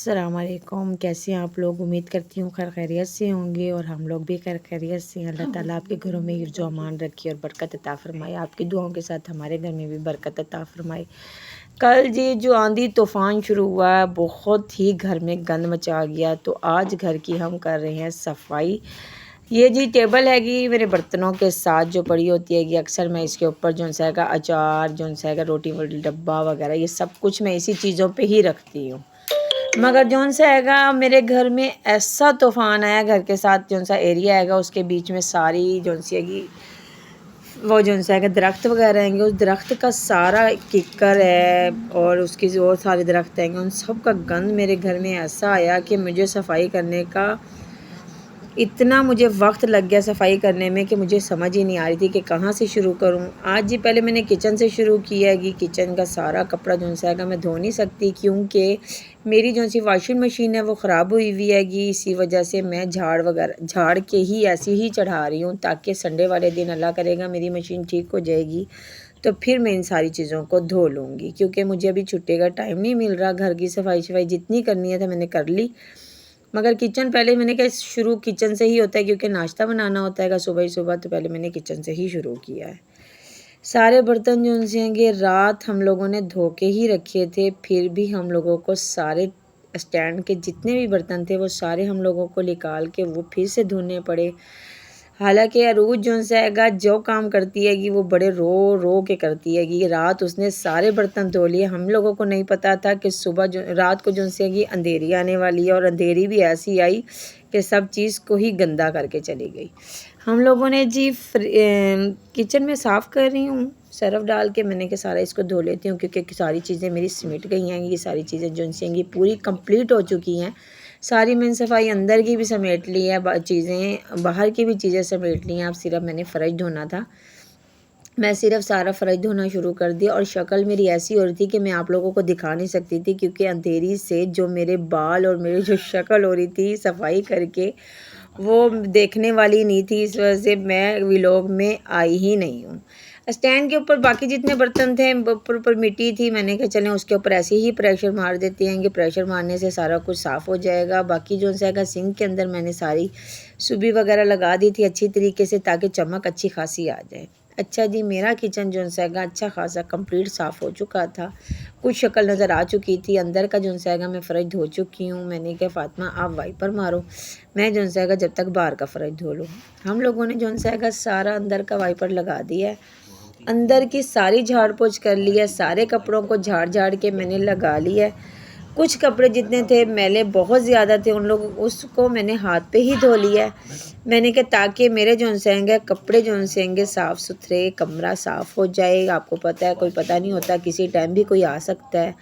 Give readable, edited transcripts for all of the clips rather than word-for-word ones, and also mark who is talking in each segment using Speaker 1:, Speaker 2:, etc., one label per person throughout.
Speaker 1: अस्सलामुअलैकुम। कैसे हैं आप लोग? उम्मीद करती हूँ खैर खैरियत से होंगे और हम लोग भी खैर खैरियत से हैं। अल्लाह ताला आपके घरों में हिफ्ज़ अमान रखे और बरकत अता फ़रमाए। आपकी दुआओं के साथ हमारे घर में भी बरकत अता फ़रमाए। कल जी जो आंधी तूफ़ान शुरू हुआ है, बहुत ही घर में गंद मचा गया, तो आज घर की हम कर रहे हैं सफाई। ये जी टेबल हैगी मेरे बर्तनों के साथ जो पड़ी होती हैगी, अक्सर मैं इसके ऊपर जो सा है अचार, जो सा है रोटी वोटी डब्बा वगैरह, ये सब कुछ मैं इसी चीज़ों पे ही रखती हूँ। मगर जौन सा हैगा मेरे घर में ऐसा तूफ़ान आया, घर के साथ जौन सा एरिया हैगा उसके बीच में सारी जौन सी हैगी वो जौन सा है दरख्त वगैरह हैंगे, उस दरख्त का सारा किक्कर है और उसकी जो और सारे दरख्त हैंगे उन सब का गंद मेरे घर में ऐसा आया कि मुझे सफाई करने का इतना मुझे वक्त लग गया सफाई करने में कि मुझे समझ ही नहीं आ रही थी कि कहाँ से शुरू करूँ। आज जी पहले मैंने किचन से शुरू किया है कि किचन का सारा कपड़ा जो सा है मैं धो नहीं सकती, क्योंकि मेरी जो सी वॉशिंग मशीन है वो ख़राब हुई हुई हैगी। इसी वजह से मैं झाड़ के ही ऐसी ही चढ़ा रही हूँ, ताकि संडे वाले दिन अल्लाह करेगा मेरी मशीन ठीक हो जाएगी तो फिर मैं इन सारी चीज़ों को धो लूँगी, क्योंकि मुझे अभी छुट्टी का टाइम नहीं मिल रहा। घर की सफाई जितनी करनी है था मैंने कर ली, मगर किचन पहले मैंने कहा शुरू किचन से ही होता है, क्योंकि नाश्ता बनाना होता है सुबह ही सुबह, तो पहले मैंने किचन से ही शुरू किया है। सारे बर्तन जो उनसे रात हम लोगों ने धो के ही रखे थे, फिर भी हम लोगों को सारे स्टैंड के जितने भी बर्तन थे वो सारे हम लोगों को निकाल के वो फिर से धोने पड़े। हालांकि अरूज जो है जो काम करती हैगी वो बड़े रो रो के करती हैगी। रात उसने सारे बर्तन धो लिए। हम लोगों को नहीं पता था कि सुबह जो रात को जो है अंधेरी आने वाली है, और अंधेरी भी ऐसी आई कि सब चीज़ को ही गंदा करके चली गई। हम लोगों ने जी किचन में साफ़ कर रही हूँ, सर्फ डाल के मैंने के सारा इसको धो लेती हूँ, क्योंकि सारी चीज़ें मेरी सिमट गई हैं। ये सारी चीज़ें जो हैं पूरी कंप्लीट हो चुकी हैं। सारी मैंने सफाई अंदर की भी समेट ली है, चीज़ें बाहर की भी चीज़ें समेट ली हैं। अब सिर्फ मैंने फ़र्श धोना था, मैं सिर्फ सारा फ़र्श धोना शुरू कर दिया। और शक्ल मेरी ऐसी हो रही थी कि मैं आप लोगों को दिखा नहीं सकती थी, क्योंकि अंधेरी से जो मेरे बाल और मेरी जो शक्ल हो रही थी सफाई करके वो देखने वाली नहीं थी। इस वजह से मैं व्लॉग में आई ही नहीं हूँ। स्टैंड के ऊपर बाकी जितने बर्तन थे ऊपर मिट्टी थी, मैंने कहा चलें उसके ऊपर ऐसे ही प्रेशर मार देते हैं कि प्रेशर मारने से सारा कुछ साफ़ हो जाएगा। बाकी जो है सिंक के अंदर मैंने सारी सुबी वगैरह लगा दी थी अच्छी तरीके से, ताकि चमक अच्छी खासी आ जाए। अच्छा जी, मेरा किचन जो है अच्छा खासा कंप्लीट साफ़ हो चुका था। कुछ शक्ल नज़र आ चुकी थी। अंदर का जो है मैं फ़र्श धो चुकी हूँ। मैंने कहा फ़ातिमा आप वाइपर मारो, मैं जो है जब तक बाहर का फ़र्श धो लूँ। हम लोगों ने जो है सारा अंदर का वाइपर लगा दिया है, अंदर की सारी झाड़ पोछ कर ली है। सारे कपड़ों को झाड़ के मैंने लगा लिया है। कुछ कपड़े जितने थे मैले बहुत ज़्यादा थे, उन लोग उसको मैंने हाथ पे ही धो लिया है। मैंने कहा ताकि मेरे जो हैं कपड़े जो हैं साफ़ सुथरे, कमरा साफ़ हो जाए। आपको पता है कोई पता नहीं होता, किसी टाइम भी कोई आ सकता है।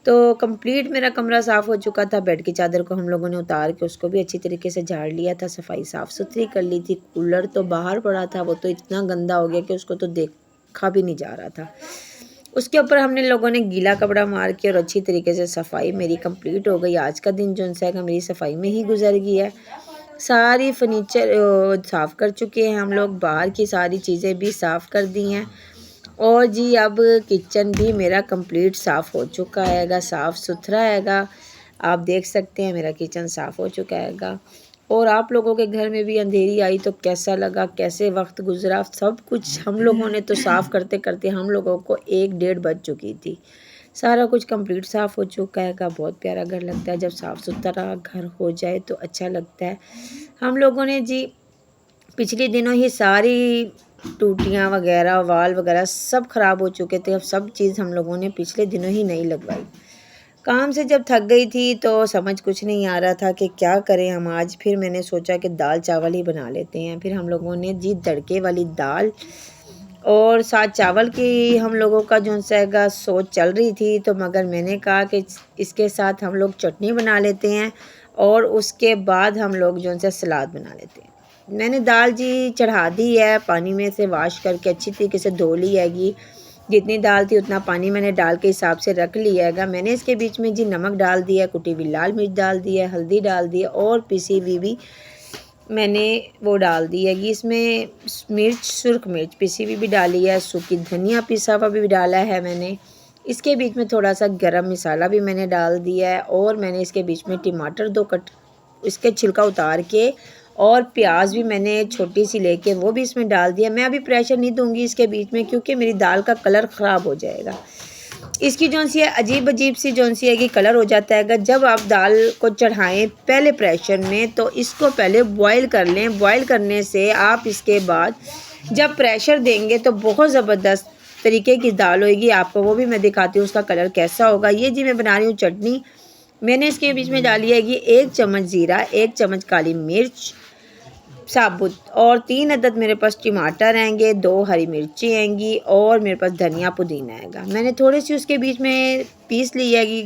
Speaker 1: तो कंप्लीट मेरा कमरा साफ़ हो चुका था। बेड की चादर को हम लोगों ने उतार के उसको भी अच्छी तरीके से झाड़ लिया था, सफाई साफ़ सुथरी कर ली थी। कूलर तो बाहर पड़ा था, वो तो इतना गंदा हो गया कि उसको तो देखा भी नहीं जा रहा था। उसके ऊपर हमने लोगों ने गीला कपड़ा मार के और अच्छी तरीके से सफाई मेरी कंप्लीट हो गई। आज का दिन जो है मेरी सफाई में ही गुजर गया है। सारी फर्नीचर साफ़ कर चुके हैं हम लोग, बाहर की सारी चीज़ें भी साफ़ कर दी हैं। और जी अब किचन भी मेरा कंप्लीट साफ़ हो चुका हैगा, साफ़ सुथरा हैगा। आप देख सकते हैं मेरा किचन साफ़ हो चुका हैगा। और आप लोगों के घर में भी अंधेरी आई तो कैसा लगा, कैसे वक्त गुजरा, सब कुछ हम लोगों ने तो साफ़ करते करते हम लोगों को 1-1:30 बज चुकी थी। सारा कुछ कंप्लीट साफ़ हो चुका हैगा। बहुत प्यारा घर लगता है जब साफ़ सुथरा घर हो जाए तो अच्छा लगता है। हम लोगों ने जी पिछले दिनों ही सारी टूटियाँ वगैरह, वाल वगैरह सब ख़राब हो चुके थे। अब सब चीज़ हम लोगों ने पिछले दिनों ही नई लगवाई। काम से जब थक गई थी तो समझ कुछ नहीं आ रहा था कि क्या करें हम आज। फिर मैंने सोचा कि दाल चावल ही बना लेते हैं। फिर हम लोगों ने जी तड़के वाली दाल और साथ चावल की हम लोगों का जो है सोच चल रही थी, तो मगर मैंने कहा कि इसके साथ हम लोग चटनी बना लेते हैं और उसके बाद हम लोग जो है सलाद बना लेते हैं। मैंने दाल जी चढ़ा दी है, पानी में से वाश करके अच्छी तरीके से धो ली हैगी। जितनी दाल थी उतना पानी मैंने डाल के हिसाब से रख लिया हैगा। मैंने इसके बीच में जी नमक डाल दिया, कुटी हुई लाल मिर्च डाल दी है, हल्दी डाल दी है और पिसी हुई भी मैंने वो डाल दी है। इसमें मिर्च, सुर्ख मिर्च पिसी हुई भी डाली है, सूखी धनिया पिसा हुआ भी डाला है मैंने, इसके बीच में थोड़ा सा गरम मसाला भी मैंने डाल दिया है और मैंने इसके बीच में टमाटर 2 कट इसके छिलका उतार के और प्याज भी मैंने छोटी सी लेके वो भी इसमें डाल दिया। मैं अभी प्रेशर नहीं दूंगी इसके बीच में क्योंकि मेरी दाल का कलर ख़राब हो जाएगा। इसकी जौन सी है अजीब अजीब सी जौन सी है कि कलर हो जाता है। जब आप दाल को चढ़ाएं पहले प्रेशर में तो इसको पहले बॉईल कर लें। बॉईल करने से आप इसके बाद जब प्रेशर देंगे तो बहुत ज़बरदस्त तरीके की दाल होगी। आपको वो भी मैं दिखाती हूँ उसका कलर कैसा होगा। ये जी मैं बना रही हूँ चटनी। मैंने इसके बीच में डाली है कि 1 चम्मच ज़ीरा, 1 चम्मच काली मिर्च साबुत और 3 अदद मेरे पास टमाटर आएंगे, 2 हरी मिर्ची आएंगी और मेरे पास धनिया पुदीना आएगा। मैंने थोड़ी सी उसके बीच में पीस लिया है कि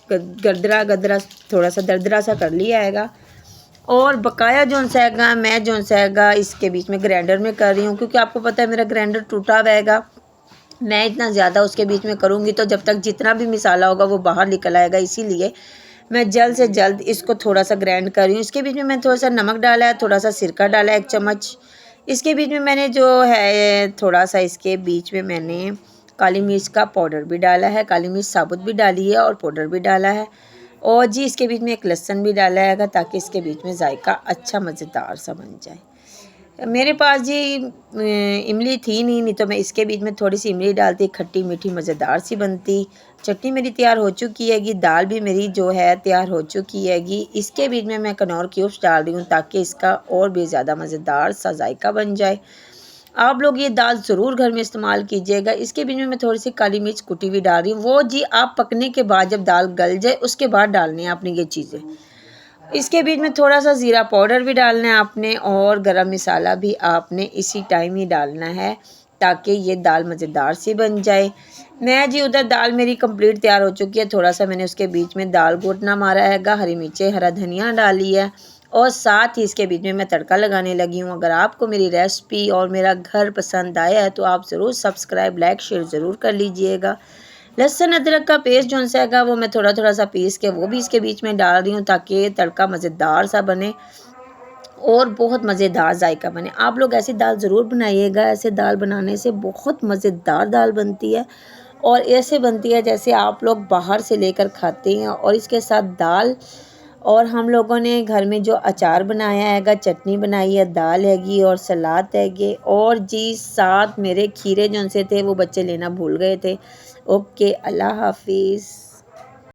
Speaker 1: गदरा थोड़ा सा दरदरा सा कर लिया हैगा। और बकाया जौन सा हैगा मैं जौन सा हैगा इसके बीच में ग्राइंडर में कर रही हूँ क्योंकि आपको पता है मेरा ग्राइंडर टूटा हुआ हैगा। मैं इतना ज़्यादा उसके बीच में करूँगी तो जब तक जितना भी मसाला होगा वो बाहर निकल आएगा, इसीलिए मैं जल्द से जल्द इसको थोड़ा सा ग्राइंड कर रही हूँ। इसके बीच में मैंने थोड़ा सा नमक डाला है, थोड़ा सा सिरका डाला है 1 चम्मच। इसके बीच में मैंने जो है थोड़ा सा इसके बीच में मैंने काली मिर्च का पाउडर भी डाला है, काली मिर्च साबुत भी डाली है और पाउडर भी डाला है। और जी इसके बीच में एक लहसुन भी डाला है ताकि इसके बीच में जायका अच्छा मज़ेदार सा बन जाए। मेरे पास जी इमली थी नहीं तो मैं इसके बीच में थोड़ी सी इमली डालती, खट्टी मीठी मज़ेदार सी बनती। चटनी मेरी तैयार हो चुकी हैगी, दाल भी मेरी जो है तैयार हो चुकी हैगी। इसके बीच में मैं कनौर क्यूब्स डाल रही हूँ ताकि इसका और भी ज़्यादा मज़ेदार सा जायका बन जाए। आप लोग ये दाल ज़रूर घर में इस्तेमाल कीजिएगा। इसके बीच में मैं थोड़ी सी काली मिर्च कुटी भी डाल रही हूँ। वो जी आप पकने के बाद जब दाल गल जाए उसके बाद डालनी है आपने ये चीज़ें। इसके बीच में थोड़ा सा ज़ीरा पाउडर भी डालना है आपने और गरम मसाला भी आपने इसी टाइम ही डालना है ताकि ये दाल मज़ेदार सी बन जाए। मैं जी उधर दाल मेरी कंप्लीट तैयार हो चुकी है। थोड़ा सा मैंने उसके बीच में दाल घोटना मारा हैगा, हरी मिर्चें हरा धनिया डाली है और साथ ही इसके बीच में मैं तड़का लगाने लगी हूँ। अगर आपको मेरी रेसिपी और मेरा घर पसंद आया है तो आप ज़रूर सब्सक्राइब लाइक शेयर ज़रूर कर लीजिएगा। लहसुन अदरक का पेस्ट जो सा है वो मैं थोड़ा सा पीस के वो भी इसके बीच में डाल रही हूँ ताकि तड़का मज़ेदार सा बने और बहुत मज़ेदार जायका बने। आप लोग ऐसी दाल ज़रूर बनाइएगा। ऐसे दाल बनाने से बहुत मज़ेदार दाल बनती है और ऐसे बनती है जैसे आप लोग बाहर से लेकर खाते हैं। और इसके साथ दाल और हम लोगों ने घर में जो अचार बनाया हैगा, चटनी बनाई है, दाल हैगी और सलाद हैगी और जी साथ मेरे खीरे जो से थे वो बच्चे लेना भूल गए थे। ओके, अल्लाह हाफिज़।